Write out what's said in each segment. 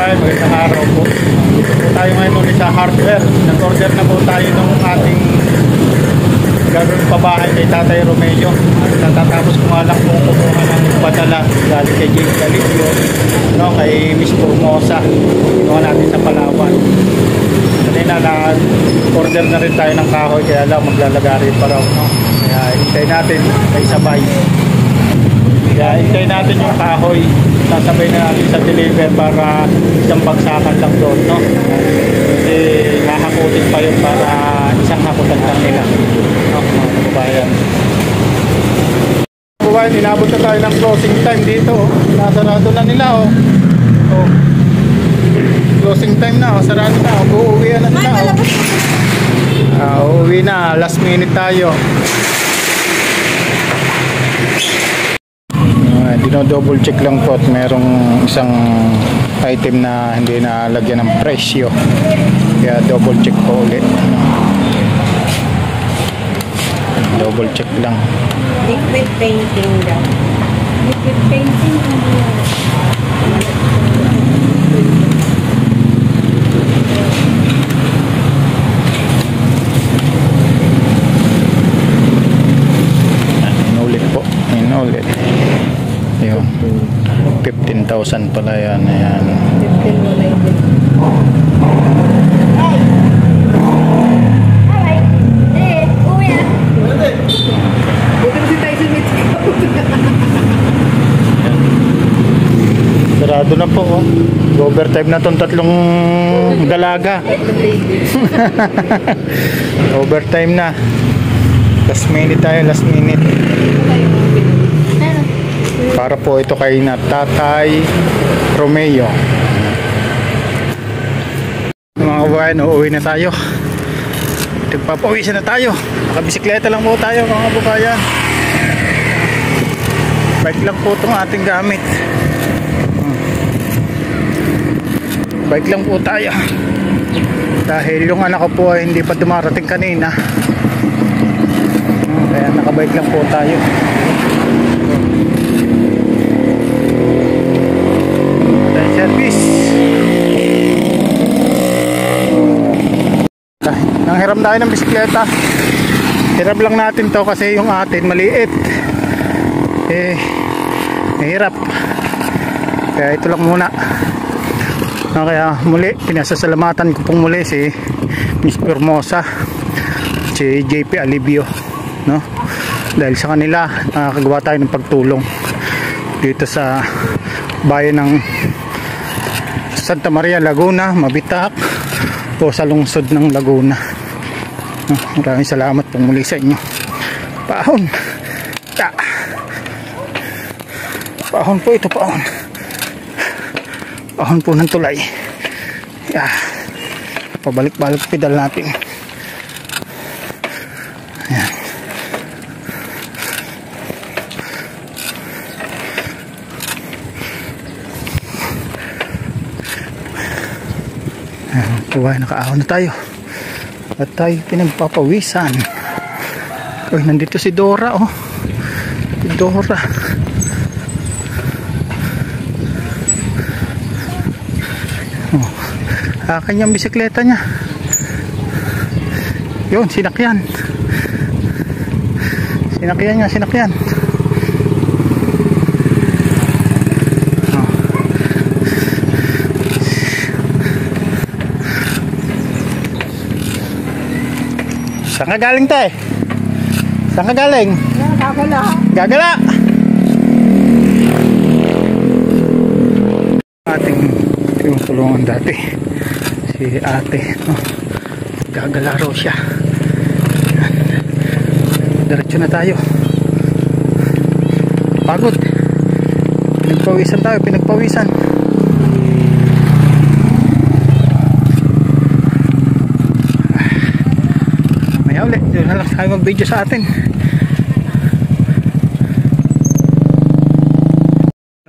kababayan, magandang araw po. Dito po tayo ngayon ulit sa hardware. Nag-order na po tayo ng ating gagawin pabahay kay Tatay Romeo. At natatapos ko nga lang po kumuha ng padala galing kay Jake Galileo, no, kay Miss Formosa. Kinuha natin sa Palawan. Kanina na-order na rin tayo ng kahoy, kaya lang maglalagari pa raw, no? Kaya hintay natin kay sabay. Kaya hintay natin yung kahoy, sasabay na natin sa deliver para isang bagsakan lang doon, no? Kasi hahakutin pa yun para isang hakutan lang nila, no, mga kababayan. Kababayan, inabot na tayo ng closing time dito, oh. Nasarado na nila, oh. Oh. Closing time na, oh. Sarado na, oh. Uuwi na nila, oh. Uuwi na, last minute tayo. Dino-double check lang po at merong isang item na hindi na lagyan ng presyo, kaya double check po ulit. Double check lang. Liquid painting daw. Liquid painting. Inulit po, inulit. Yun, 15,000 pala yan. Ayan. 15 mo na yun. Sarado na po, oh. Overtime na tong tatlong dalaga. Overtime na. Last minute tayo, last minute. Para po ito kay na Tatay Romeo. Mga kabayan, uuwi na tayo. Nagpapawisan na tayo. Nakabisikleta lang po tayo, mga kabayan. Bike lang po itong ating gamit. Bike lang po tayo. Dahil yung anak ko po ay hindi pa dumarating kanina. Kaya nakabike lang po tayo. Service. Nang hiram tayo ng bisikleta. Hirap lang natin to kasi yung atin maliit. Mahirap. Kaya ito lang muna. Kaya muli, pinasasalamatan ko pong muli si Miss Formosa, si JP Alibio, no? Dahil sa kanila nakakagawa tayo ng pagtulong dito sa bayan ng Santa Maria, Laguna, Mabitak, o sa lungsod ng Laguna. Maraming salamat pong muli sa inyo. Paahon. Paahon po ito, paahon. Paahon po ng tulay. Pabalik-balik pedal natin. Ayan. Buhay, nakaahon na tayo. At tayo pinagpapawisan. Uy, nandito si Dora, oh. Si Dora. Oh, kanyang bisikleta niya. Yun, sinakyan. Sinakyan niya, sinakyan. Saan ka galing, tay? Saan ka galing? Gagala. Gagala! Ating tinutulungan dati si ate, no? Gagala raw siya. Diretso na tayo. Pagod. Pinagpawisan tayo, pinagpawisan. Ulit, doon na lang tayo mag-video sa atin.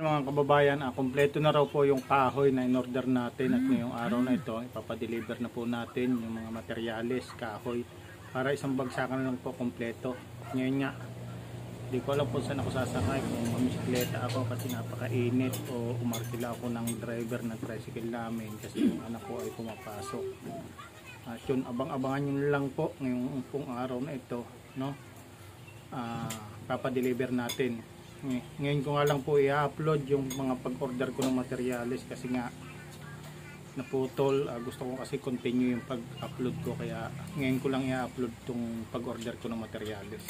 Mga kababayan, kompleto na raw po yung kahoy na in-order natin at ngayong araw na ito ipapadeliver na po natin yung mga materyales, kahoy, para isang bagsakan na lang po kompleto. Ngayon nga Di ko alam kung saan ako sasakay, kung mamisikleta ako kasi napakainit o umarkila ako ng driver ng tricycle namin kasi yung anak ko ay pumapasok. At yun, abang-abangan nyo lang po ngayong pong araw na ito, no? Papadeliver natin. Ngayon ko nga lang po i-upload yung mga pag-order ko ng materials kasi nga naputol. Gusto ko kasi continue yung pag-upload ko kaya ngayon ko lang i-upload tong pag-order ko ng materials.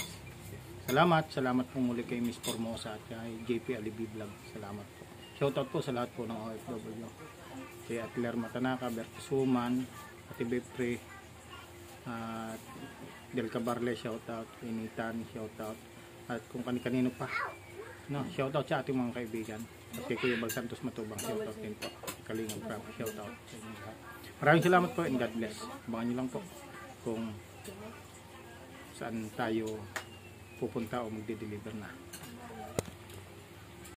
Salamat po muli kay Miss Formosa at kay JP Alibi Vlog. Salamat po. Shoutout po sa lahat po ng OFW. Kay Atler Matanaka, Berto Suman, Ate Bepre, at Del Cabarle, shoutout. Initan, shoutout. At kung kanino pa. No, shoutout sa ating mga kaibigan. At kay Kuya Bal Santos Matubang, shoutout din po. Kalingap Frank, shoutout sa inyo lahat. Maraming salamat po and God bless. Abangan nyo lang po kung saan tayo pupunta o magde-deliver na.